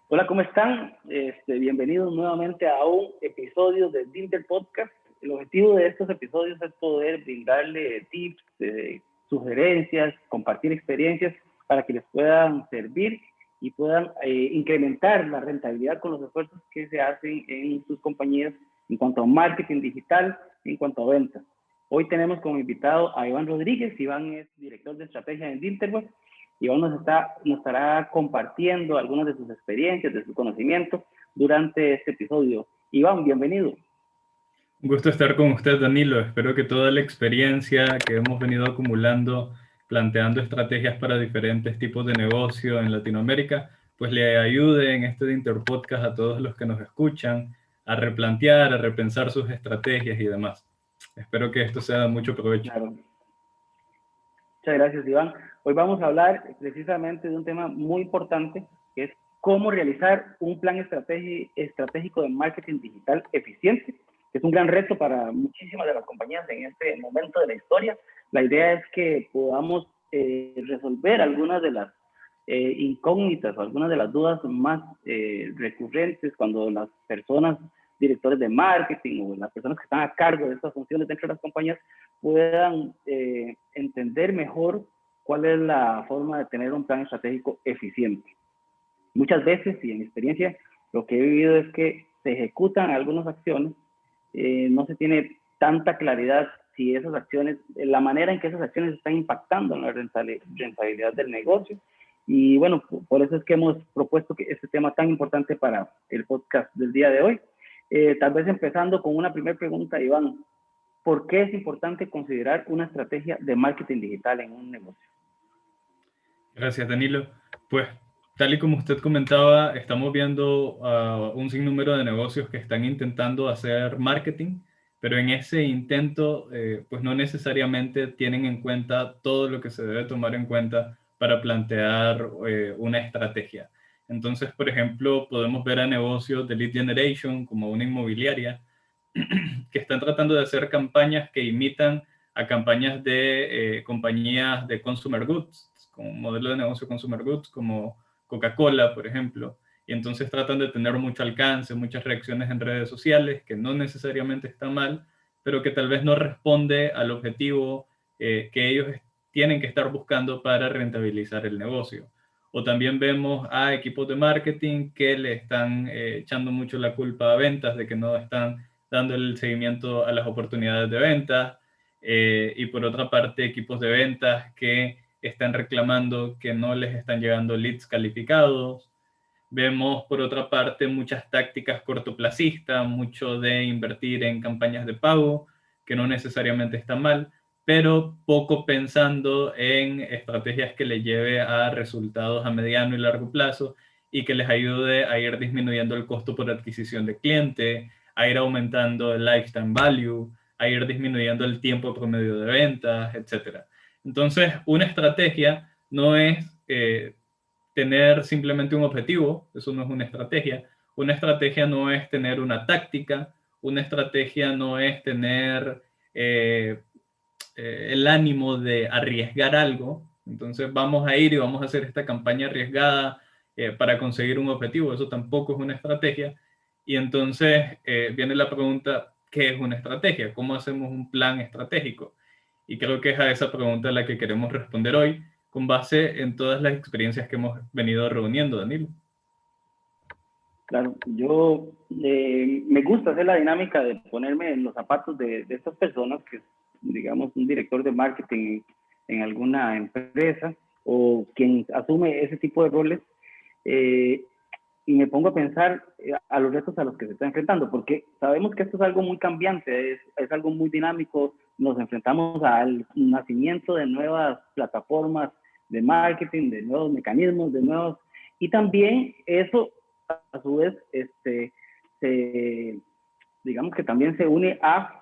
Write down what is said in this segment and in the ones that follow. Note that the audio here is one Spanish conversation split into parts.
Hola, ¿cómo están? Bienvenidos nuevamente a un episodio de Dinter Podcast. El objetivo de estos episodios es poder brindarle tips, sugerencias, compartir experiencias para que les puedan servir y puedan incrementar la rentabilidad con los esfuerzos que se hacen en sus compañías en cuanto a marketing digital, en cuanto a ventas. Hoy tenemos como invitado a Iván Rodríguez. Iván es director de estrategia en Dinterweb. Iván nos estará compartiendo algunas de sus experiencias, de su conocimiento durante este episodio. Iván, bienvenido. Un gusto estar con usted, Danilo. Espero que toda la experiencia que hemos venido acumulando, planteando estrategias para diferentes tipos de negocio en Latinoamérica, pues le ayude en este Interpodcast a todos los que nos escuchan a replantear, a repensar sus estrategias y demás. Espero que esto sea de mucho provecho. Claro. Muchas gracias, Iván. Hoy vamos a hablar precisamente de un tema muy importante, que es cómo realizar un plan estratégico de marketing digital eficiente, que es un gran reto para muchísimas de las compañías en este momento de la historia. La idea es que podamos resolver algunas de las incógnitas o algunas de las dudas más recurrentes cuando las personas, directores de marketing o las personas que están a cargo de estas funciones dentro de las compañías puedan entender mejor cuál es la forma de tener un plan estratégico eficiente. Muchas veces, y en mi experiencia, lo que he vivido es que se ejecutan algunas acciones, no se tiene tanta claridad si esas acciones, la manera en que esas acciones están impactando en la rentabilidad del negocio. Y bueno, por eso es que hemos propuesto que este tema tan importante para el podcast del día de hoy. Tal vez empezando con una primera pregunta, Iván. ¿Por qué es importante considerar una estrategia de marketing digital en un negocio? Gracias, Danilo. Pues, tal y como usted comentaba, estamos viendo un sinnúmero de negocios que están intentando hacer marketing, pero en ese intento, pues no necesariamente tienen en cuenta todo lo que se debe tomar en cuenta para plantear una estrategia. Entonces, por ejemplo, podemos ver a negocios de lead generation como una inmobiliaria que están tratando de hacer campañas que imitan a campañas de compañías de consumer goods, como modelo de negocio consumer goods, como Coca-Cola, por ejemplo. Y entonces tratan de tener mucho alcance, muchas reacciones en redes sociales, que no necesariamente está mal, pero que tal vez no responde al objetivo que ellos tienen que estar buscando para rentabilizar el negocio. O también vemos a equipos de marketing que le están echando mucho la culpa a ventas de que no están dando el seguimiento a las oportunidades de venta, y por otra parte equipos de ventas que están reclamando que no les están llegando leads calificados. Vemos por otra parte muchas tácticas cortoplacistas, mucho de invertir en campañas de pago, que no necesariamente está mal, pero poco pensando en estrategias que les lleve a resultados a mediano y largo plazo y que les ayude a ir disminuyendo el costo por adquisición de cliente, a ir aumentando el lifetime value, a ir disminuyendo el tiempo promedio de ventas, etc. Entonces, una estrategia no es tener simplemente un objetivo, eso no es una estrategia no es tener una táctica, una estrategia no es tener el ánimo de arriesgar algo, entonces vamos a ir y vamos a hacer esta campaña arriesgada para conseguir un objetivo, eso tampoco es una estrategia. Y entonces viene la pregunta, ¿qué es una estrategia? ¿Cómo hacemos un plan estratégico? Y creo que es a esa pregunta la que queremos responder hoy, con base en todas las experiencias que hemos venido reuniendo, Danilo. Claro, yo me gusta hacer la dinámica de ponerme en los zapatos de estas personas, que es, digamos, un director de marketing en alguna empresa o quien asume ese tipo de roles, eh, y me pongo a pensar a los retos a los que se está enfrentando, porque sabemos que esto es algo muy cambiante, es algo muy dinámico, nos enfrentamos al nacimiento de nuevas plataformas de marketing, de nuevos mecanismos, de nuevos, y también eso a su vez, digamos que también se une a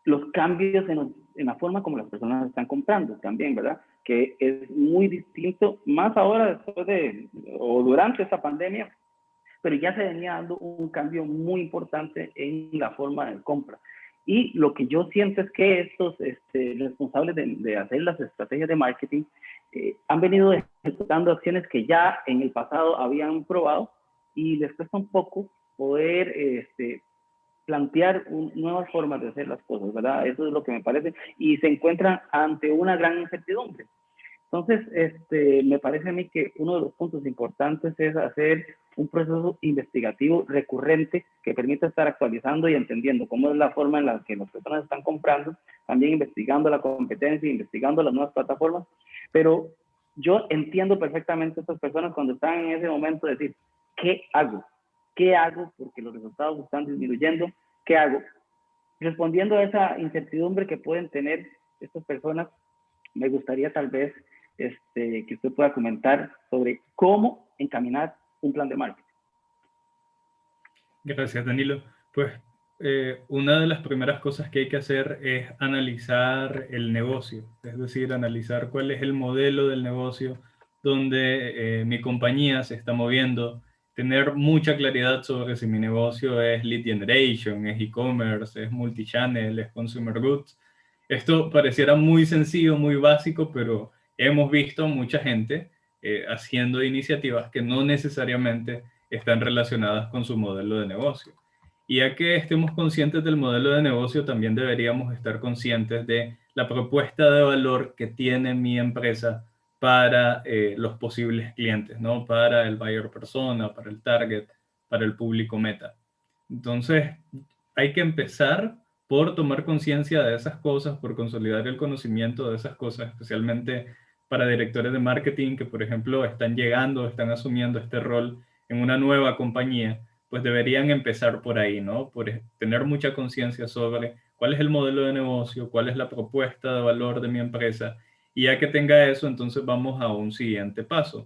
los cambios en la forma como las personas están comprando también, ¿verdad? Que es muy distinto, más ahora después de, o durante esta pandemia, pero ya se venía dando un cambio muy importante en la forma de compra. Y lo que yo siento es que estos responsables de hacer las estrategias de marketing han venido ejecutando acciones que ya en el pasado habían probado y les cuesta un poco poder plantear nuevas formas de hacer las cosas, ¿verdad? Eso es lo que me parece, y se encuentran ante una gran incertidumbre. Entonces, me parece a mí que uno de los puntos importantes es hacer un proceso investigativo recurrente que permita estar actualizando y entendiendo cómo es la forma en la que las personas están comprando, también investigando la competencia, investigando las nuevas plataformas, pero yo entiendo perfectamente a estas personas cuando están en ese momento de decir, ¿qué hago? ¿Qué hago? Porque los resultados están disminuyendo. ¿Qué hago? Respondiendo a esa incertidumbre que pueden tener estas personas, me gustaría tal vez que usted pueda comentar sobre cómo encaminar un plan de marketing. Gracias, Danilo. Pues una de las primeras cosas que hay que hacer es analizar el negocio, es decir, analizar cuál es el modelo del negocio donde mi compañía se está moviendo, tener mucha claridad sobre si mi negocio es lead generation, es e-commerce, es multichannel, es consumer goods. Esto pareciera muy sencillo, muy básico, pero hemos visto mucha gente haciendo iniciativas que no necesariamente están relacionadas con su modelo de negocio. Y ya que estemos conscientes del modelo de negocio, también deberíamos estar conscientes de la propuesta de valor que tiene mi empresa para los posibles clientes, ¿no? Para el buyer persona, para el target, para el público meta. Entonces, hay que empezar por tomar conciencia de esas cosas, por consolidar el conocimiento de esas cosas, especialmente para directores de marketing que, por ejemplo, están llegando, están asumiendo este rol en una nueva compañía, pues deberían empezar por ahí, ¿no? Por tener mucha conciencia sobre cuál es el modelo de negocio, cuál es la propuesta de valor de mi empresa, y ya que tenga eso, entonces vamos a un siguiente paso.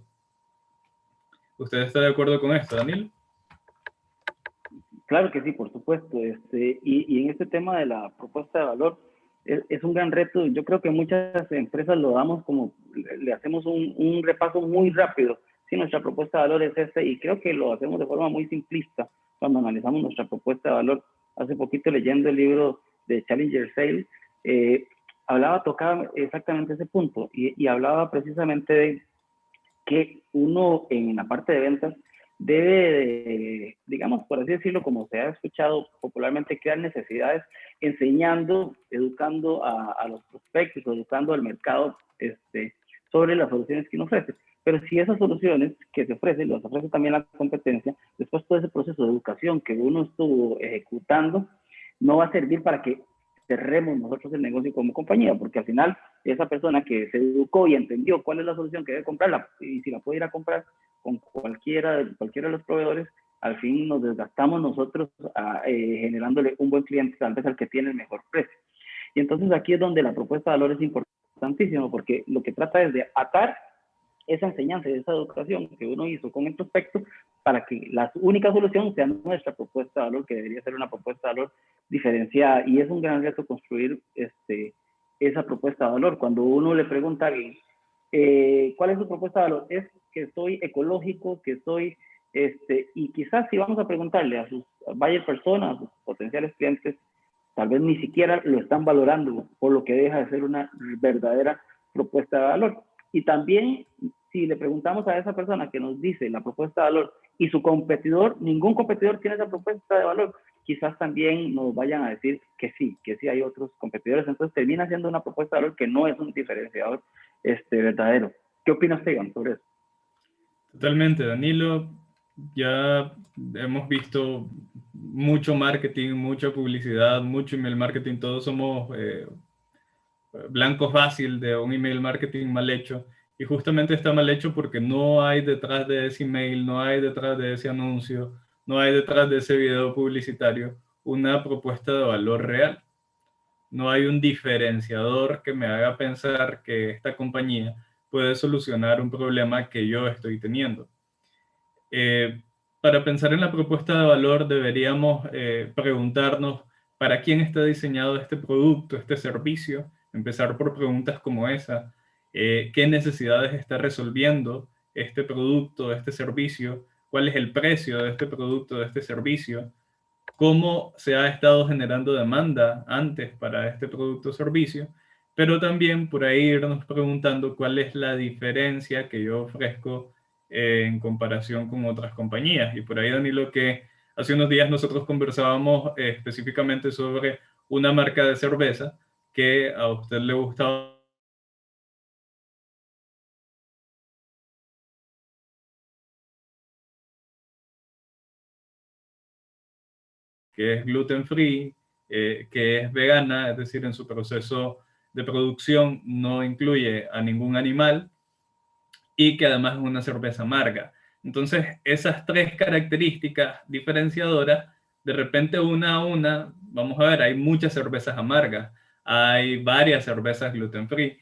¿Usted está de acuerdo con esto, Daniel? Claro que sí, por supuesto. Y en este tema de la propuesta de valor, es un gran reto. Yo creo que muchas empresas lo damos como, le hacemos un repaso muy rápido. Si nuestra propuesta de valor es esta, y creo que lo hacemos de forma muy simplista cuando analizamos nuestra propuesta de valor. Hace poquito leyendo el libro de Challenger Sales, tocaba exactamente ese punto y hablaba precisamente de que uno en la parte de ventas debe, digamos, por así decirlo, como se ha escuchado popularmente, crear necesidades, enseñando, educando a los prospectos, educando al mercado sobre las soluciones que uno ofrece. Pero si esas soluciones que se ofrecen, las ofrece también la competencia, después todo ese proceso de educación que uno estuvo ejecutando, no va a servir para que cerremos nosotros el negocio como compañía, porque al final esa persona que se educó y entendió cuál es la solución que debe comprarla y si la puede ir a comprar con cualquiera de los proveedores, al fin nos desgastamos nosotros generándole un buen cliente, tal vez al que tiene el mejor precio. Y entonces aquí es donde la propuesta de valor es importantísima, porque lo que trata es de atar esa enseñanza y esa educación que uno hizo con el prospecto para que la única solución sea nuestra propuesta de valor, que debería ser una propuesta de valor diferenciada. Y es un gran reto construir esa propuesta de valor. Cuando uno le pregunta a alguien, ¿cuál es su propuesta de valor? Es que soy ecológico, que soy, y quizás si vamos a preguntarle a sus buyer personas, a sus potenciales clientes, tal vez ni siquiera lo están valorando, por lo que deja de ser una verdadera propuesta de valor. Y también, si le preguntamos a esa persona que nos dice la propuesta de valor y su competidor, ningún competidor tiene esa propuesta de valor, quizás también nos vayan a decir que sí hay otros competidores. Entonces termina siendo una propuesta de valor que no es un diferenciador verdadero. ¿Qué opina usted, Iván, sobre eso? Totalmente, Danilo. Ya hemos visto mucho marketing, mucha publicidad, mucho email marketing. Todos somos blanco fácil de un email marketing mal hecho. Y justamente está mal hecho porque no hay detrás de ese email, no hay detrás de ese anuncio, no hay detrás de ese video publicitario una propuesta de valor real. No hay un diferenciador que me haga pensar que esta compañía puede solucionar un problema que yo estoy teniendo. Para pensar en la propuesta de valor deberíamos preguntarnos para quién está diseñado este producto, este servicio, empezar por preguntas como esa, qué necesidades está resolviendo este producto, este servicio, cuál es el precio de este producto, de este servicio, cómo se ha estado generando demanda antes para este producto o servicio, pero también por ahí irnos preguntando cuál es la diferencia que yo ofrezco en comparación con otras compañías. Y por ahí, Danilo, que hace unos días nosotros conversábamos específicamente sobre una marca de cerveza que a usted le gustaba, que es gluten free, que es vegana, es decir, en su proceso de producción no incluye a ningún animal y que además es una cerveza amarga. Entonces, esas tres características diferenciadoras, de repente una a una, vamos a ver, hay muchas cervezas amargas, hay varias cervezas gluten free,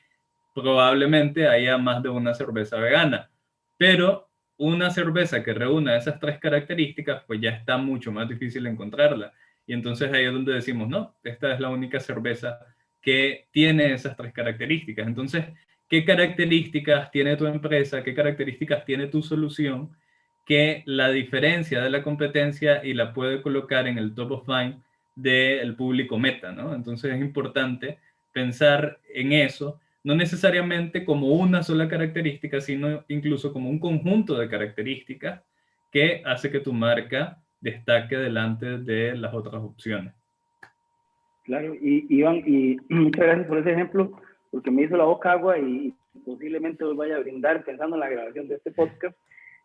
probablemente haya más de una cerveza vegana, pero una cerveza que reúna esas tres características, pues ya está mucho más difícil encontrarla. Y entonces ahí es donde decimos, no, esta es la única cerveza que tiene esas tres características. Entonces, ¿qué características tiene tu empresa? ¿Qué características tiene tu solución que la diferencia de la competencia y la puede colocar en el top of mind del público meta, ¿no? Entonces es importante pensar en eso, no necesariamente como una sola característica, sino incluso como un conjunto de características que hace que tu marca destaque delante de las otras opciones. Claro, y Iván, y muchas gracias por ese ejemplo, porque me hizo la boca agua y posiblemente os vaya a brindar pensando en la grabación de este podcast.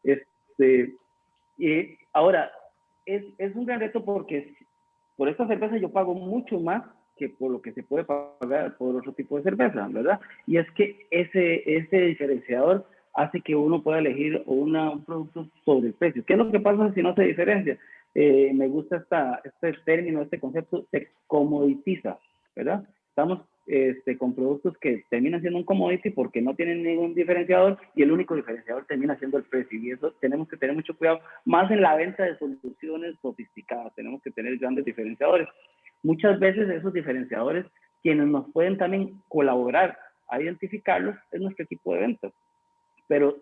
Este, y ahora, es un gran reto porque por esta cerveza yo pago mucho más que por lo que se puede pagar por otro tipo de cerveza, ¿verdad? Y es que ese diferenciador hace que uno pueda elegir un producto sobre el precio. ¿Qué es lo que pasa si no se diferencia? Me gusta este término, este concepto, se comoditiza, ¿verdad? Estamos con productos que terminan siendo un commodity porque no tienen ningún diferenciador y el único diferenciador termina siendo el precio. Y eso tenemos que tener mucho cuidado, más en la venta de soluciones sofisticadas. Tenemos que tener grandes diferenciadores. Muchas veces esos diferenciadores, quienes nos pueden también colaborar a identificarlos, es nuestro equipo de ventas. Pero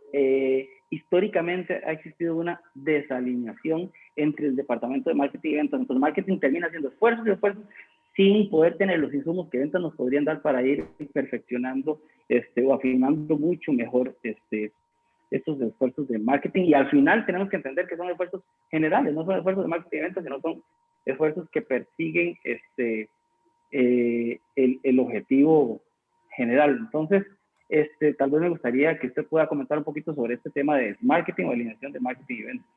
históricamente ha existido una desalineación entre el departamento de marketing y ventas. Entonces, marketing termina haciendo esfuerzos y esfuerzos sin poder tener los insumos que ventas nos podrían dar para ir perfeccionando o afinando mucho mejor estos esfuerzos de marketing. Y al final tenemos que entender que son esfuerzos generales, no son esfuerzos de marketing y ventas, sino son esfuerzos que persiguen el objetivo general. Entonces, tal vez me gustaría que usted pueda comentar un poquito sobre este tema de marketing o alineación de marketing y ventas.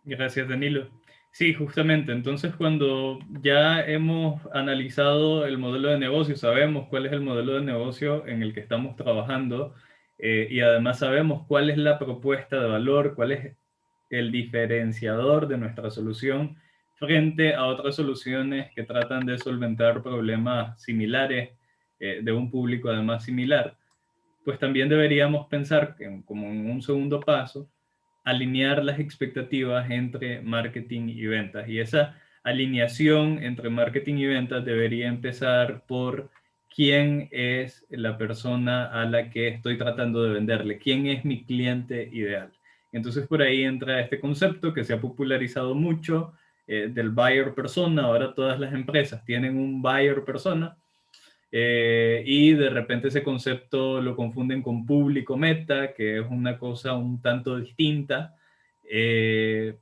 Gracias, Danilo. Sí, justamente. Entonces, cuando ya hemos analizado el modelo de negocio, sabemos cuál es el modelo de negocio en el que estamos trabajando y además sabemos cuál es la propuesta de valor, cuál es el diferenciador de nuestra solución frente a otras soluciones que tratan de solventar problemas similares de un público además similar, pues también deberíamos pensar como en un segundo paso alinear las expectativas entre marketing y ventas. Y esa alineación entre marketing y ventas debería empezar por quién es la persona a la que estoy tratando de venderle, quién es mi cliente ideal. Entonces por ahí entra este concepto que se ha popularizado mucho del buyer persona. Ahora todas las empresas tienen un buyer persona y de repente ese concepto lo confunden con público meta, que es una cosa un tanto distinta. Eh,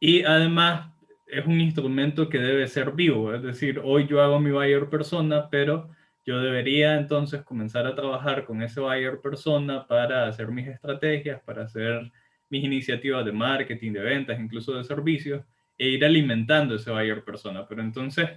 y además es un instrumento que debe ser vivo, es decir, hoy yo hago mi buyer persona, pero yo debería entonces comenzar a trabajar con ese buyer persona para hacer mis estrategias, para hacer mis iniciativas de marketing, de ventas, incluso de servicios, e ir alimentando ese buyer persona. Pero entonces,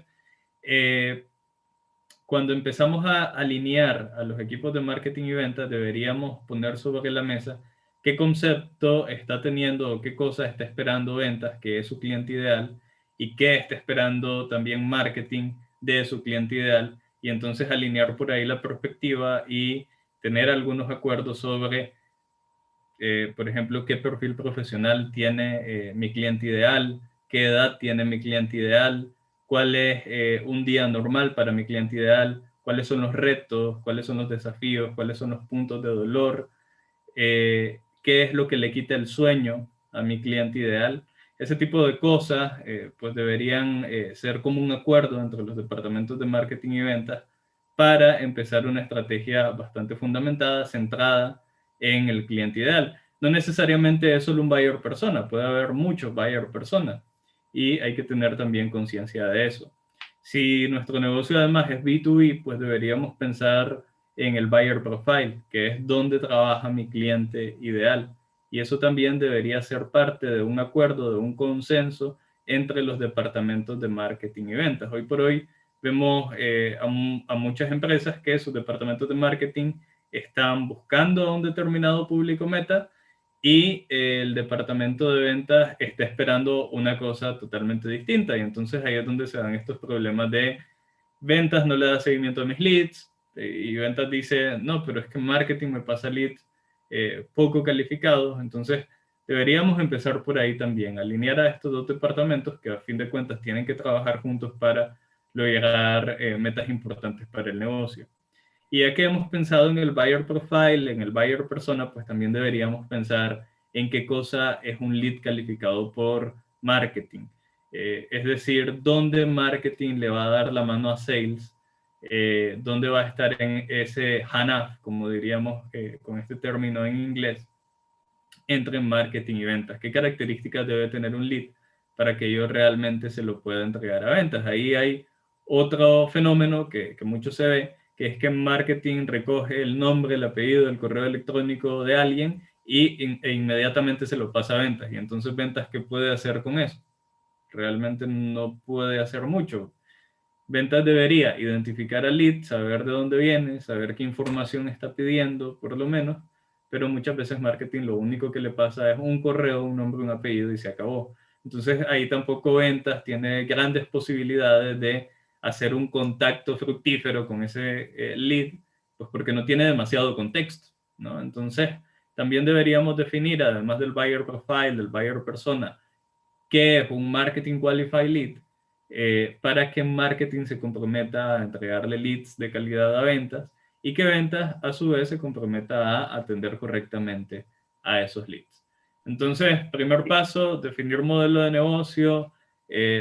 cuando empezamos a alinear a los equipos de marketing y ventas, deberíamos poner sobre la mesa qué concepto está teniendo o qué cosa está esperando ventas, que es su cliente ideal, y qué está esperando también marketing de su cliente ideal, y entonces alinear por ahí la perspectiva y tener algunos acuerdos sobre, por ejemplo, qué perfil profesional tiene mi cliente ideal, qué edad tiene mi cliente ideal, cuál es un día normal para mi cliente ideal, cuáles son los retos, cuáles son los desafíos, cuáles son los puntos de dolor, qué es lo que le quita el sueño a mi cliente ideal. Ese tipo de cosas pues deberían ser como un acuerdo entre los departamentos de marketing y ventas para empezar una estrategia bastante fundamentada, centrada en el cliente ideal. No necesariamente es solo un buyer persona, puede haber muchos buyer persona y hay que tener también conciencia de eso. Si nuestro negocio además es B2B, pues deberíamos pensar en el buyer profile, que es donde trabaja mi cliente ideal. Y eso también debería ser parte de un acuerdo, de un consenso entre los departamentos de marketing y ventas. Hoy por hoy vemos a muchas empresas que sus departamentos de marketing están buscando a un determinado público meta y el departamento de ventas está esperando una cosa totalmente distinta. Y entonces ahí es donde se dan estos problemas de ventas no le da seguimiento a mis leads y ventas dice, no, pero es que marketing me pasa leads poco calificados. Entonces deberíamos empezar por ahí también, alinear a estos dos departamentos que a fin de cuentas tienen que trabajar juntos para lograr metas importantes para el negocio. Y ya que hemos pensado en el buyer profile, en el buyer persona, pues también deberíamos pensar en qué cosa es un lead calificado por marketing. Es decir, dónde marketing le va a dar la mano a sales, dónde va a estar en ese handoff, como diríamos con este término en inglés, entre marketing y ventas. ¿Qué características debe tener un lead para que yo realmente se lo pueda entregar a ventas? Ahí hay otro fenómeno que mucho se ve, que es que marketing recoge el nombre, el apellido, el correo electrónico de alguien e inmediatamente se lo pasa a ventas. Y entonces ventas, ¿qué puede hacer con eso? Realmente no puede hacer mucho. Ventas debería identificar al lead, saber de dónde viene, saber qué información está pidiendo, por lo menos, pero muchas veces marketing lo único que le pasa es un correo, un nombre, un apellido y se acabó. Entonces ahí tampoco ventas tiene grandes posibilidades de hacer un contacto fructífero con ese lead, pues porque no tiene demasiado contexto, ¿no? Entonces también deberíamos definir, además del buyer profile, del buyer persona, qué es un marketing qualified lead, para que marketing se comprometa a entregarle leads de calidad a ventas y que ventas a su vez se comprometa a atender correctamente a esos leads. Entonces, primer paso, definir modelo de negocio,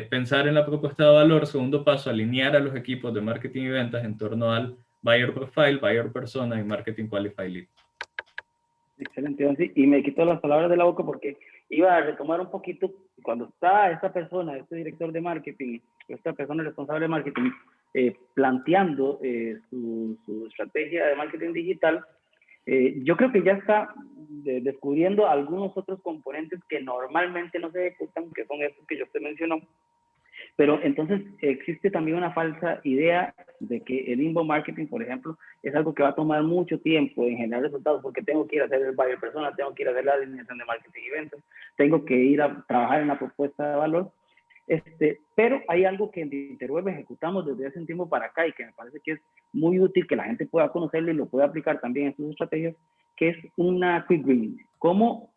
pensar en la propuesta de valor. Segundo paso, alinear a los equipos de marketing y ventas en torno al buyer profile, buyer persona y marketing qualified lead. Excelente, Onsi. Y me quitó las palabras de la boca porque iba a retomar un poquito cuando está esta persona, este director de marketing, esta persona responsable de marketing, planteando su estrategia de marketing digital. Yo creo que ya está descubriendo algunos otros componentes que normalmente no se ejecutan, que son estos que yo te mencionó. Pero entonces existe también una falsa idea de que el inbound marketing, por ejemplo, es algo que va a tomar mucho tiempo en generar resultados porque tengo que ir a hacer el buyer persona, tengo que ir a hacer la alineación de marketing y ventas, tengo que ir a trabajar en la propuesta de valor. Pero hay algo que en Interweb ejecutamos desde hace un tiempo para acá y que me parece que es muy útil que la gente pueda conocerlo y lo pueda aplicar también en sus estrategias, que es una quick win. ¿Cómo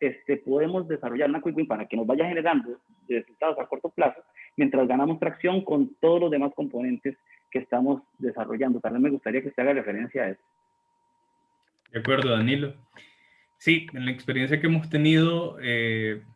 podemos desarrollar una quick win para que nos vaya generando resultados a corto plazo mientras ganamos tracción con todos los demás componentes que estamos desarrollando? También me gustaría que se haga referencia a eso. De acuerdo, Danilo. Sí, en la experiencia que hemos tenido,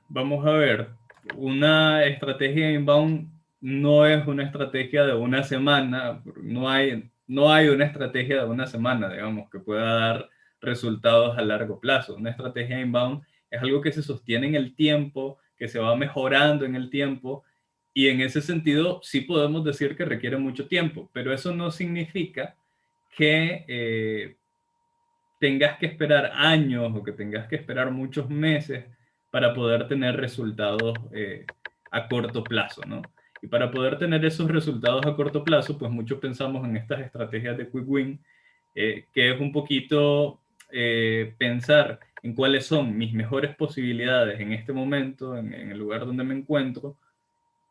vamos a ver, una estrategia inbound no es una estrategia de una semana, no hay una estrategia de una semana, digamos, que pueda dar resultados a largo plazo. Una estrategia inbound es algo que se sostiene en el tiempo, que se va mejorando en el tiempo, y en ese sentido sí podemos decir que requiere mucho tiempo, pero eso no significa que tengas que esperar años o que tengas que esperar muchos meses para poder tener resultados a corto plazo, ¿no? Y para poder tener esos resultados a corto plazo, pues muchos pensamos en estas estrategias de quick win, que es un poquito pensar en cuáles son mis mejores posibilidades en este momento, en el lugar donde me encuentro,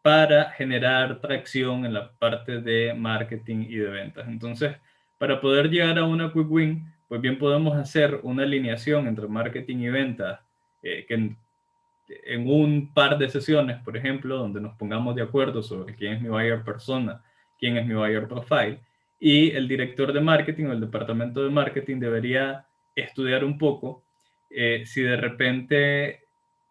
para generar tracción en la parte de marketing y de ventas. Entonces, para poder llegar a una quick win, pues bien podemos hacer una alineación entre marketing y ventas, que en un par de sesiones, por ejemplo, donde nos pongamos de acuerdo sobre quién es mi buyer persona, quién es mi buyer profile, y el director de marketing o el departamento de marketing debería estudiar un poco si de repente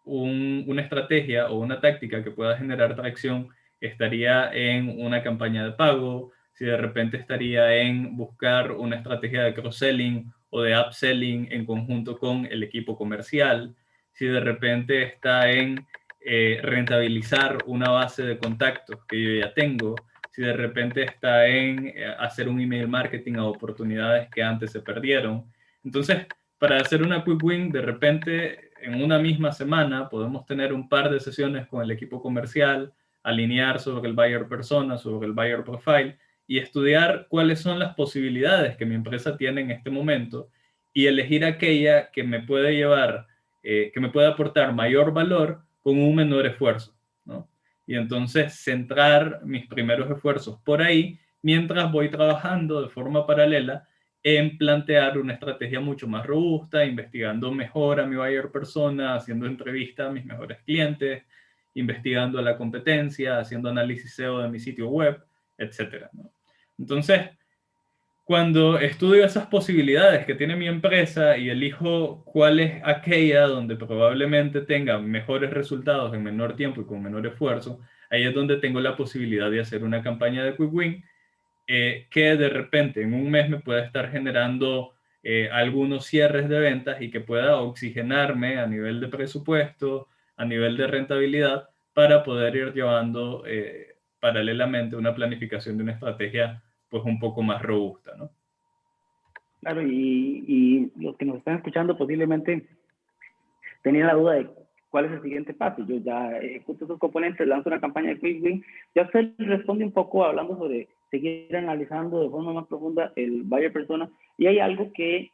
una estrategia o una táctica que pueda generar tracción estaría en una campaña de pago, si de repente estaría en buscar una estrategia de cross-selling o de upselling en conjunto con el equipo comercial, si de repente está en rentabilizar una base de contactos que yo ya tengo, si de repente está en hacer un email marketing a oportunidades que antes se perdieron. Entonces, para hacer una quick win, de repente en una misma semana podemos tener un par de sesiones con el equipo comercial, alinear sobre el buyer persona, sobre el buyer profile y estudiar cuáles son las posibilidades que mi empresa tiene en este momento y elegir aquella que me puede llevar, que me puede aportar mayor valor con un menor esfuerzo, ¿no? Y entonces centrar mis primeros esfuerzos por ahí mientras voy trabajando de forma paralela en plantear una estrategia mucho más robusta, investigando mejor a mi buyer persona, haciendo entrevistas a mis mejores clientes, investigando a la competencia, haciendo análisis SEO de mi sitio web, etcétera, ¿no? Entonces, cuando estudio esas posibilidades que tiene mi empresa y elijo cuál es aquella donde probablemente tenga mejores resultados en menor tiempo y con menor esfuerzo, ahí es donde tengo la posibilidad de hacer una campaña de Quick Win que de repente en un mes me pueda estar generando algunos cierres de ventas y que pueda oxigenarme a nivel de presupuesto, a nivel de rentabilidad, para poder ir llevando paralelamente una planificación de una estrategia pues un poco más robusta, ¿no? Claro, y los que nos están escuchando posiblemente tenían la duda de cuál es el siguiente paso. Yo ya ejecuto esos componentes, lanzo una campaña de Quick Win. Ya usted responde un poco hablando sobre seguir analizando de forma más profunda el buyer persona. Y hay algo que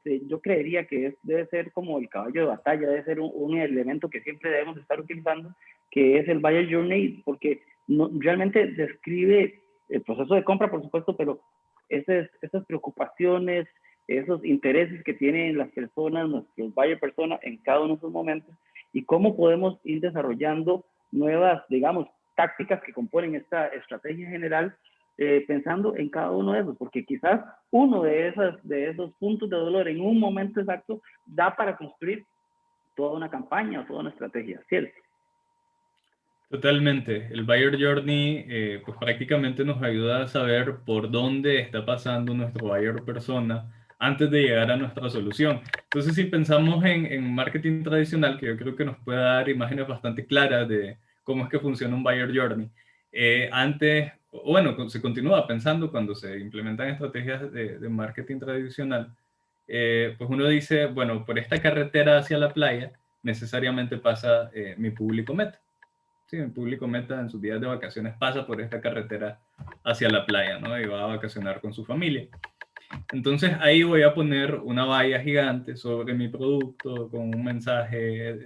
yo creería que debe ser como el caballo de batalla, debe ser un elemento que siempre debemos estar utilizando, que es el buyer journey, porque no, realmente describe el proceso de compra, por supuesto, pero esas preocupaciones, esos intereses que tienen las personas, nuestros buyer personas en cada uno de esos momentos, y cómo podemos ir desarrollando nuevas, digamos, tácticas que componen esta estrategia general, pensando en cada uno de esos, porque quizás uno de esos puntos de dolor en un momento exacto da para construir toda una campaña o toda una estrategia, ¿cierto? Totalmente. El Buyer Journey pues prácticamente nos ayuda a saber por dónde está pasando nuestro buyer persona antes de llegar a nuestra solución. Entonces, si pensamos en marketing tradicional, que yo creo que nos puede dar imágenes bastante claras de cómo es que funciona un Buyer Journey, antes, bueno, se continúa pensando cuando se implementan estrategias de marketing tradicional, pues uno dice, bueno, por esta carretera hacia la playa necesariamente pasa mi público meta. Sí, el público meta en sus días de vacaciones pasa por esta carretera hacia la playa, ¿no? Y va a vacacionar con su familia. Entonces ahí voy a poner una valla gigante sobre mi producto con un mensaje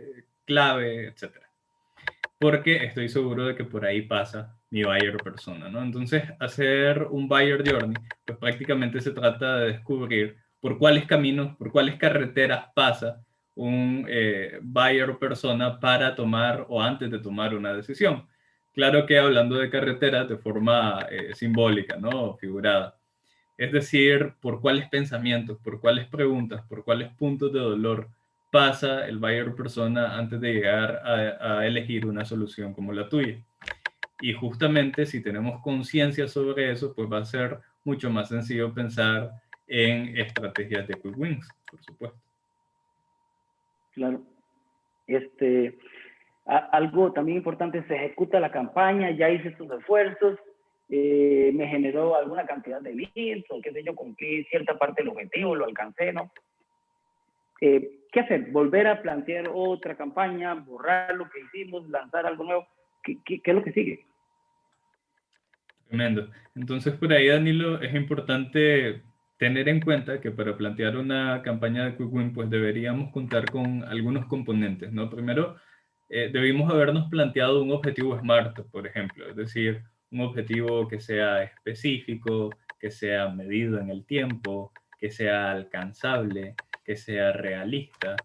clave, etcétera. Porque estoy seguro de que por ahí pasa mi buyer persona, ¿no? Entonces hacer un buyer journey, pues prácticamente se trata de descubrir por cuáles caminos, por cuáles carreteras pasa un buyer persona para tomar o antes de tomar una decisión. Claro que hablando de carreteras de forma simbólica, ¿no? Figurada. Es decir, por cuáles pensamientos, por cuáles preguntas, por cuáles puntos de dolor pasa el buyer persona antes de llegar a elegir una solución como la tuya. Y justamente si tenemos conciencia sobre eso, pues va a ser mucho más sencillo pensar en estrategias de quick wins, por supuesto. Claro. Algo también importante, se ejecuta la campaña, ya hice estos esfuerzos, me generó alguna cantidad de leads, o qué sé yo, cumplí cierta parte del objetivo, lo alcancé, ¿no? ¿Qué hacer? ¿Volver a plantear otra campaña, borrar lo que hicimos, lanzar algo nuevo? ¿Qué es lo que sigue? Tremendo. Entonces, por ahí, Danilo, es importante tener en cuenta que para plantear una campaña de Quick Win, pues deberíamos contar con algunos componentes, ¿no? Primero, debimos habernos planteado un objetivo SMART, por ejemplo, es decir, un objetivo que sea específico, que sea medido en el tiempo, que sea alcanzable, que sea realista,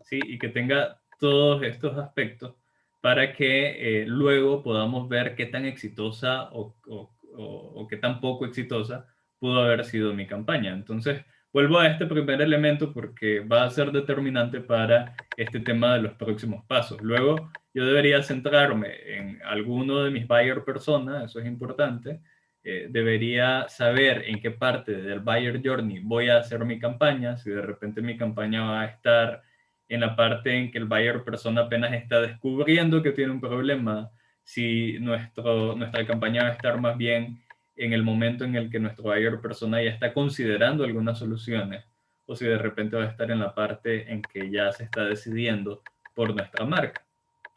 ¿sí? Y que tenga todos estos aspectos para que luego podamos ver qué tan exitosa o qué tan poco exitosa pudo haber sido mi campaña. Entonces, vuelvo a este primer elemento porque va a ser determinante para este tema de los próximos pasos. Luego, yo debería centrarme en alguno de mis buyer personas, eso es importante, debería saber en qué parte del buyer journey voy a hacer mi campaña. Si de repente mi campaña va a estar en la parte en que el buyer persona apenas está descubriendo que tiene un problema, si nuestra campaña va a estar más bien en el momento en el que nuestro buyer persona ya está considerando algunas soluciones, o si de repente va a estar en la parte en que ya se está decidiendo por nuestra marca.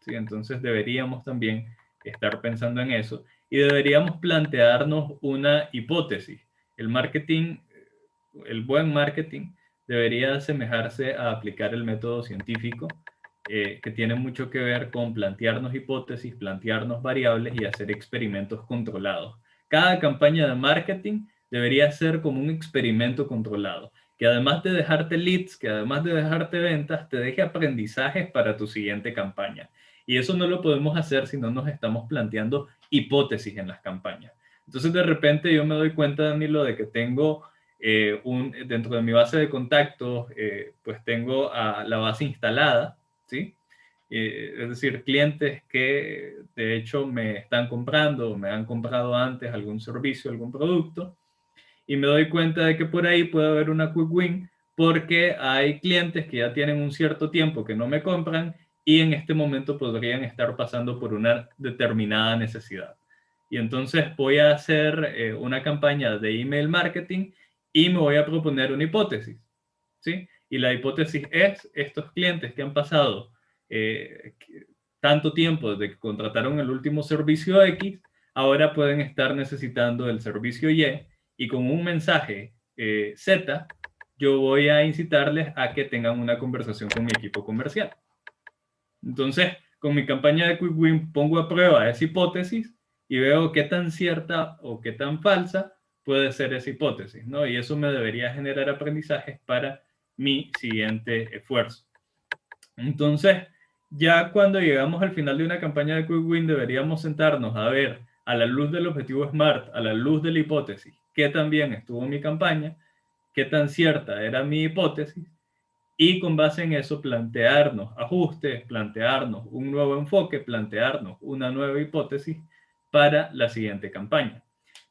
¿Sí? Entonces deberíamos también estar pensando en eso y deberíamos plantearnos una hipótesis. El marketing, el buen marketing, debería asemejarse a aplicar el método científico, que tiene mucho que ver con plantearnos hipótesis, plantearnos variables y hacer experimentos controlados. Cada campaña de marketing debería ser como un experimento controlado, que además de dejarte leads, que además de dejarte ventas, te deje aprendizajes para tu siguiente campaña. Y eso no lo podemos hacer si no nos estamos planteando hipótesis en las campañas. Entonces, de repente yo me doy cuenta, Danilo, de que tengo dentro de mi base de contactos, pues tengo a la base instalada, ¿sí? Es decir, clientes que de hecho me están comprando o me han comprado antes algún servicio, algún producto, y me doy cuenta de que por ahí puede haber una quick win porque hay clientes que ya tienen un cierto tiempo que no me compran y en este momento podrían estar pasando por una determinada necesidad. Y entonces voy a hacer una campaña de email marketing y me voy a proponer una hipótesis, ¿sí? Y la hipótesis es, estos clientes que han pasado eh, tanto tiempo desde que contrataron el último servicio X, ahora pueden estar necesitando el servicio y con un mensaje Z, yo voy a incitarles a que tengan una conversación con mi equipo comercial. Entonces, con mi campaña de Quick Win pongo a prueba esa hipótesis y veo qué tan cierta o qué tan falsa puede ser esa hipótesis, ¿no? Y eso me debería generar aprendizajes para mi siguiente esfuerzo. Entonces, ya cuando llegamos al final de una campaña de Quick Win, deberíamos sentarnos a ver, a la luz del objetivo SMART, a la luz de la hipótesis, qué tan bien estuvo mi campaña, qué tan cierta era mi hipótesis, y con base en eso plantearnos ajustes, plantearnos un nuevo enfoque, plantearnos una nueva hipótesis para la siguiente campaña.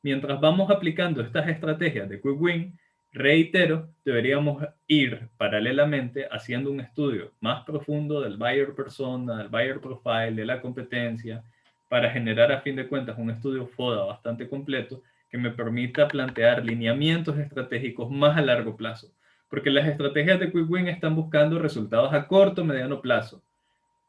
Mientras vamos aplicando estas estrategias de Quick Win, reitero, deberíamos ir paralelamente haciendo un estudio más profundo del buyer persona, del buyer profile, de la competencia, para generar a fin de cuentas un estudio FODA bastante completo que me permita plantear lineamientos estratégicos más a largo plazo. Porque las estrategias de Quick Win están buscando resultados a corto, mediano plazo.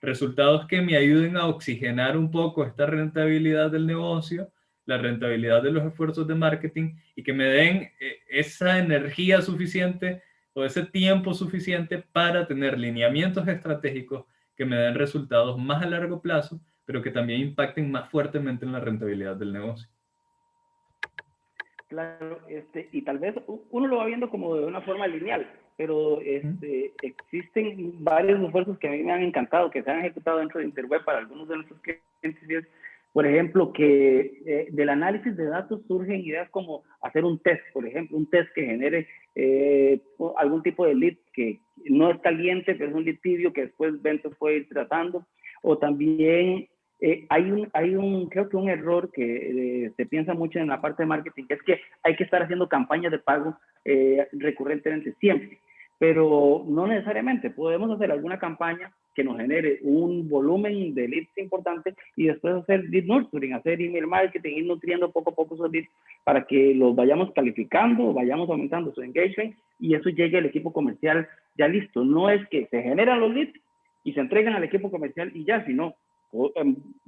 Resultados que me ayuden a oxigenar un poco esta rentabilidad del negocio, la rentabilidad de los esfuerzos de marketing y que me den esa energía suficiente o ese tiempo suficiente para tener lineamientos estratégicos que me den resultados más a largo plazo, pero que también impacten más fuertemente en la rentabilidad del negocio. Claro, y tal vez uno lo va viendo como de una forma lineal, pero existen varios esfuerzos que a mí me han encantado, que se han ejecutado dentro de Interweb para algunos de nuestros clientes. Por ejemplo, que del análisis de datos surgen ideas como hacer un test, por ejemplo, un test que genere algún tipo de lead que no es caliente, pero es un lead tibio que después ventas puede ir tratando, o también creo que un error que se piensa mucho en la parte de marketing, que es que hay que estar haciendo campañas de pago recurrentemente siempre, pero no necesariamente. Podemos hacer alguna campaña que nos genere un volumen de leads importante y después hacer lead nurturing, hacer email marketing, ir nutriendo poco a poco esos leads para que los vayamos calificando, vayamos aumentando su engagement y eso llegue al equipo comercial ya listo. No es que se generan los leads y se entregan al equipo comercial y ya, sino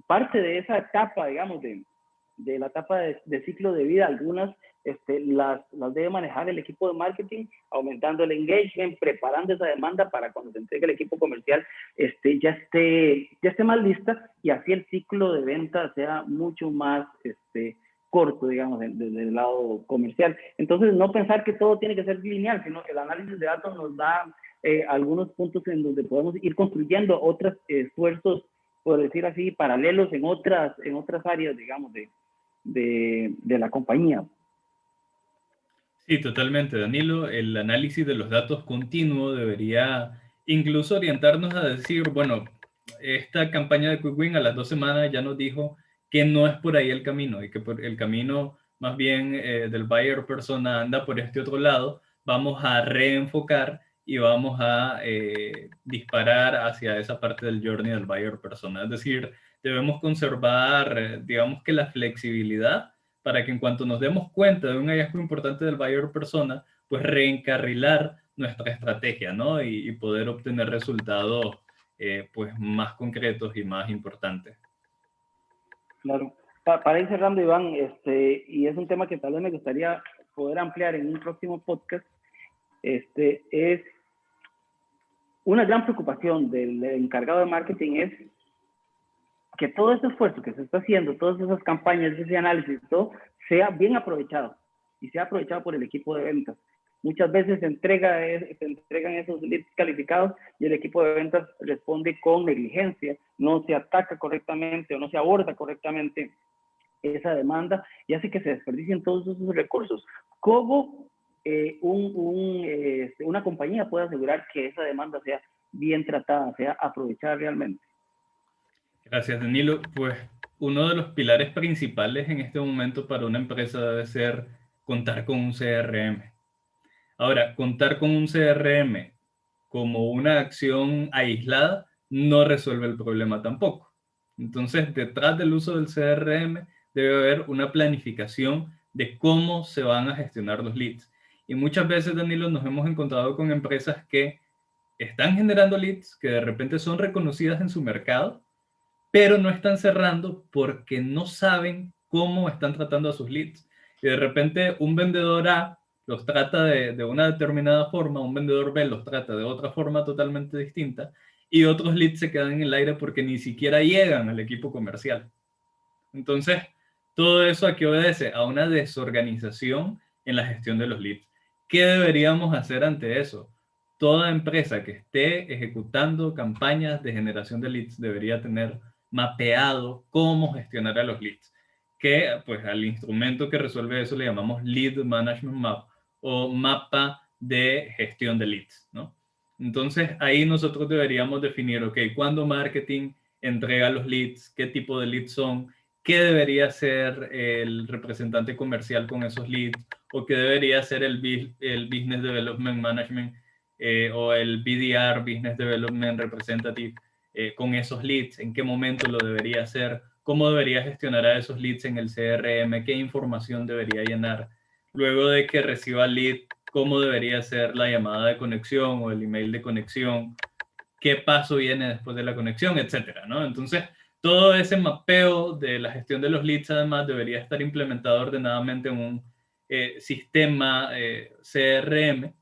parte de esa etapa, digamos, de la etapa de ciclo de vida, algunas las debe manejar el equipo de marketing, aumentando el engagement, preparando esa demanda para cuando se entregue el equipo comercial ya esté más lista y así el ciclo de venta sea mucho más corto, digamos, desde el lado comercial. Entonces, no pensar que todo tiene que ser lineal, sino que el análisis de datos nos da algunos puntos en donde podemos ir construyendo otros esfuerzos, por decir así, paralelos en otras áreas, digamos, de la compañía. Sí, totalmente, Danilo. El análisis de los datos continuo debería incluso orientarnos a decir, bueno, esta campaña de Quick Win a las 2 semanas ya nos dijo que no es por ahí el camino y que el camino más bien del buyer persona anda por este otro lado, vamos a reenfocar y vamos a disparar hacia esa parte del journey del buyer persona. Es decir, debemos conservar, digamos que la flexibilidad para que en cuanto nos demos cuenta de un hallazgo importante del buyer persona, pues reencarrilar nuestra estrategia, ¿no? Y poder obtener resultados pues más concretos y más importantes. Claro. Para ir cerrando, Iván, y es un tema que tal vez me gustaría poder ampliar en un próximo podcast, es una gran preocupación del encargado de marketing es que todo ese esfuerzo que se está haciendo, todas esas campañas, ese análisis, todo, sea bien aprovechado y sea aprovechado por el equipo de ventas. Muchas veces se entregan esos leads calificados y el equipo de ventas responde con negligencia, no se ataca correctamente o no se aborda correctamente esa demanda y hace que se desperdicien todos esos recursos. ¿Cómo una compañía puede asegurar que esa demanda sea bien tratada, sea aprovechada realmente? Gracias, Danilo. Pues uno de los pilares principales en este momento para una empresa debe ser contar con un CRM. Ahora, contar con un CRM como una acción aislada no resuelve el problema tampoco. Entonces, detrás del uso del CRM debe haber una planificación de cómo se van a gestionar los leads. Y muchas veces, Danilo, nos hemos encontrado con empresas que están generando leads, que de repente son reconocidas en su mercado, pero no están cerrando porque no saben cómo están tratando a sus leads. Y de repente un vendedor A los trata de una determinada forma, un vendedor B los trata de otra forma totalmente distinta, y otros leads se quedan en el aire porque ni siquiera llegan al equipo comercial. Entonces, todo eso a qué obedece? A una desorganización en la gestión de los leads. ¿Qué deberíamos hacer ante eso? Toda empresa que esté ejecutando campañas de generación de leads debería tener mapeado cómo gestionar a los leads. Que pues al instrumento que resuelve eso le llamamos Lead Management Map o mapa de gestión de leads, ¿no? Entonces ahí nosotros deberíamos definir, ok, ¿cuándo marketing entrega los leads? ¿Qué tipo de leads son? ¿Qué debería hacer el representante comercial con esos leads? ¿O qué debería hacer el Business Development Management o el BDR, Business Development Representative, con esos leads? ¿En qué momento lo debería hacer? ¿Cómo debería gestionar a esos leads en el CRM? ¿Qué información debería llenar? Luego de que reciba el lead, ¿cómo debería ser la llamada de conexión o el email de conexión? ¿Qué paso viene después de la conexión? Etcétera, ¿no? Entonces, todo ese mapeo de la gestión de los leads, además, debería estar implementado ordenadamente en un sistema CRM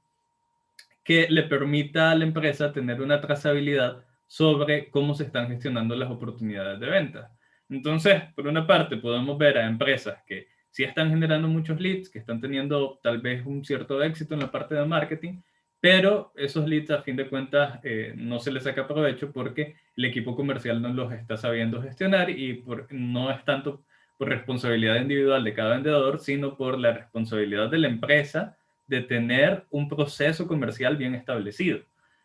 que le permita a la empresa tener una trazabilidad sobre cómo se están gestionando las oportunidades de venta. Entonces, por una parte, podemos ver a empresas que sí están generando muchos leads, que están teniendo tal vez un cierto éxito en la parte de marketing, pero esos leads a fin de cuentas no se les saca provecho porque el equipo comercial no los está sabiendo gestionar y no es tanto por responsabilidad individual de cada vendedor, sino por la responsabilidad de la empresa de tener un proceso comercial bien establecido.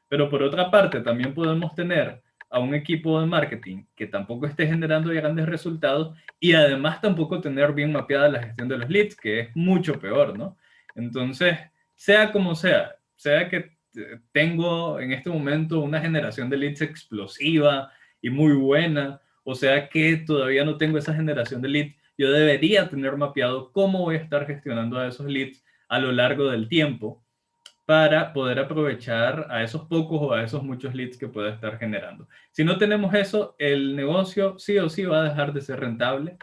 Pero por otra parte, también podemos tener a un equipo de marketing que tampoco esté generando grandes resultados y además tampoco tener bien mapeada la gestión de los leads, que es mucho peor, ¿no? Entonces, sea como sea que tengo en este momento una generación de leads explosiva y muy buena, o sea que todavía no tengo esa generación de leads, yo debería tener mapeado cómo voy a estar gestionando a esos leads a lo largo del tiempo para poder aprovechar a esos pocos o a esos muchos leads que pueda estar generando. Si no tenemos eso, el negocio sí o sí va a dejar de ser rentable,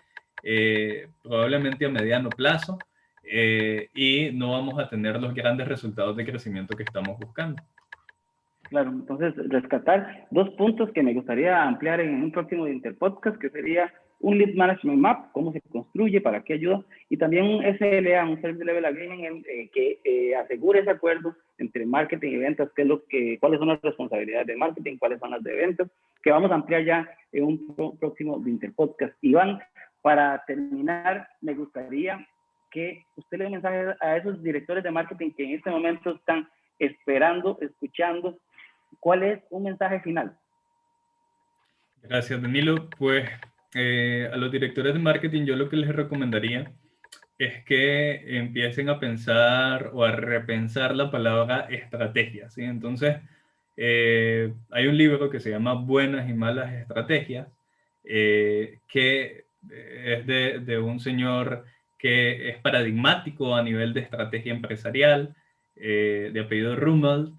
probablemente a mediano plazo, y no vamos a tener los grandes resultados de crecimiento que estamos buscando. Claro, entonces rescatar dos puntos que me gustaría ampliar en un próximo Interpodcast, que sería un Lead Management Map, cómo se construye, para qué ayuda, y también un SLA, un Service Level Agreement, que asegure ese acuerdo entre marketing y ventas, cuáles son las responsabilidades de marketing, cuáles son las de ventas, que vamos a ampliar ya en un próximo Interpodcast. Iván, para terminar, me gustaría que usted le dé un mensaje a esos directores de marketing que en este momento están esperando, escuchando. ¿Cuál es un mensaje final? Gracias, Danilo. Pues a los directores de marketing yo lo que les recomendaría es que empiecen a pensar o a repensar la palabra estrategia, ¿sí? Entonces, hay un libro que se llama Buenas y Malas Estrategias, que es de un señor que es paradigmático a nivel de estrategia empresarial, de apellido Rumelt,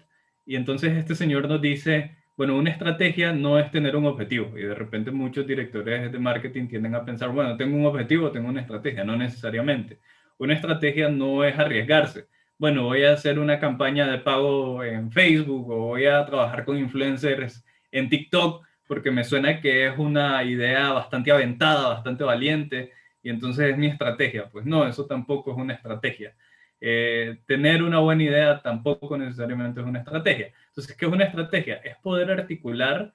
y entonces este señor nos dice, bueno, una estrategia no es tener un objetivo, y de repente muchos directores de marketing tienden a pensar, bueno, tengo un objetivo, tengo una estrategia, no necesariamente. Una estrategia no es arriesgarse. Bueno, voy a hacer una campaña de pago en Facebook o voy a trabajar con influencers en TikTok porque me suena que es una idea bastante aventada, bastante valiente y entonces es mi estrategia. Pues no, eso tampoco es una estrategia. Tener una buena idea tampoco necesariamente es una estrategia. Entonces, ¿qué es una estrategia? Es poder articular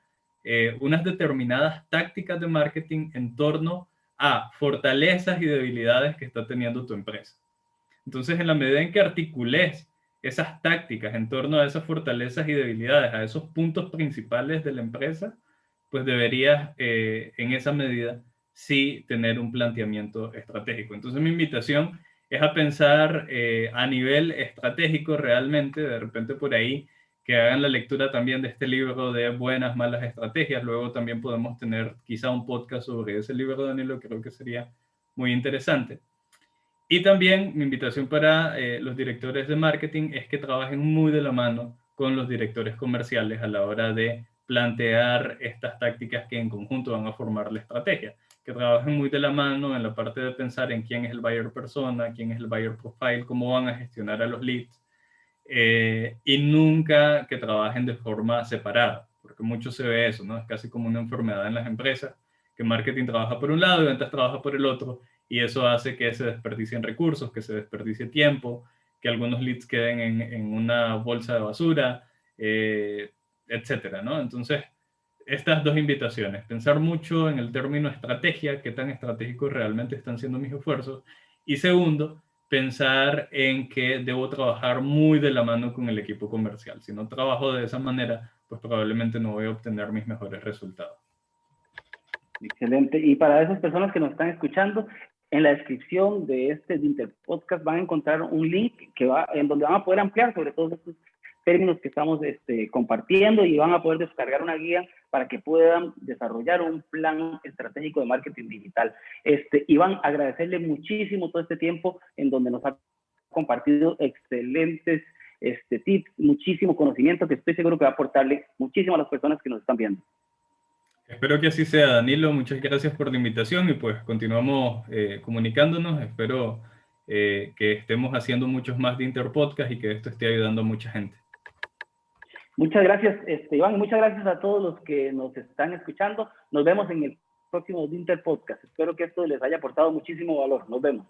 unas determinadas tácticas de marketing en torno a fortalezas y debilidades que está teniendo tu empresa. Entonces, en la medida en que articules esas tácticas en torno a esas fortalezas y debilidades, a esos puntos principales de la empresa, pues deberías, en esa medida, sí tener un planteamiento estratégico. Entonces, mi invitación es a pensar a nivel estratégico realmente, de repente por ahí, que hagan la lectura también de este libro de Buenas, Malas Estrategias. Luego también podemos tener quizá un podcast sobre ese libro, Danilo, creo que sería muy interesante. Y también mi invitación para los directores de marketing es que trabajen muy de la mano con los directores comerciales a la hora de plantear estas tácticas que en conjunto van a formar la estrategia. Que trabajen muy de la mano en la parte de pensar en quién es el buyer persona, quién es el buyer profile, cómo van a gestionar a los leads, y nunca que trabajen de forma separada, porque mucho se ve eso, ¿no? Es casi como una enfermedad en las empresas, que marketing trabaja por un lado y ventas trabaja por el otro, y eso hace que se desperdicien recursos, que se desperdicie tiempo, que algunos leads queden en una bolsa de basura, etcétera, ¿no? Entonces, estas dos invitaciones, pensar mucho en el término estrategia, qué tan estratégicos realmente están siendo mis esfuerzos, y segundo, pensar en que debo trabajar muy de la mano con el equipo comercial. Si no trabajo de esa manera, pues probablemente no voy a obtener mis mejores resultados. Excelente. Y para esas personas que nos están escuchando, en la descripción de este Interpodcast van a encontrar un link en donde van a poder ampliar sobre todos estos términos que estamos compartiendo y van a poder descargar una guía para que puedan desarrollar un plan estratégico de marketing digital. Iván, agradecerle muchísimo todo este tiempo en donde nos ha compartido excelentes tips, muchísimo conocimiento que estoy seguro que va a aportarle muchísimo a las personas que nos están viendo. Espero que así sea, Danilo. Muchas gracias por la invitación y pues continuamos comunicándonos. Espero que estemos haciendo muchos más de Interpodcast y que esto esté ayudando a mucha gente. Muchas gracias, Iván, y muchas gracias a todos los que nos están escuchando. Nos vemos en el próximo Interpodcast. Espero que esto les haya aportado muchísimo valor. Nos vemos.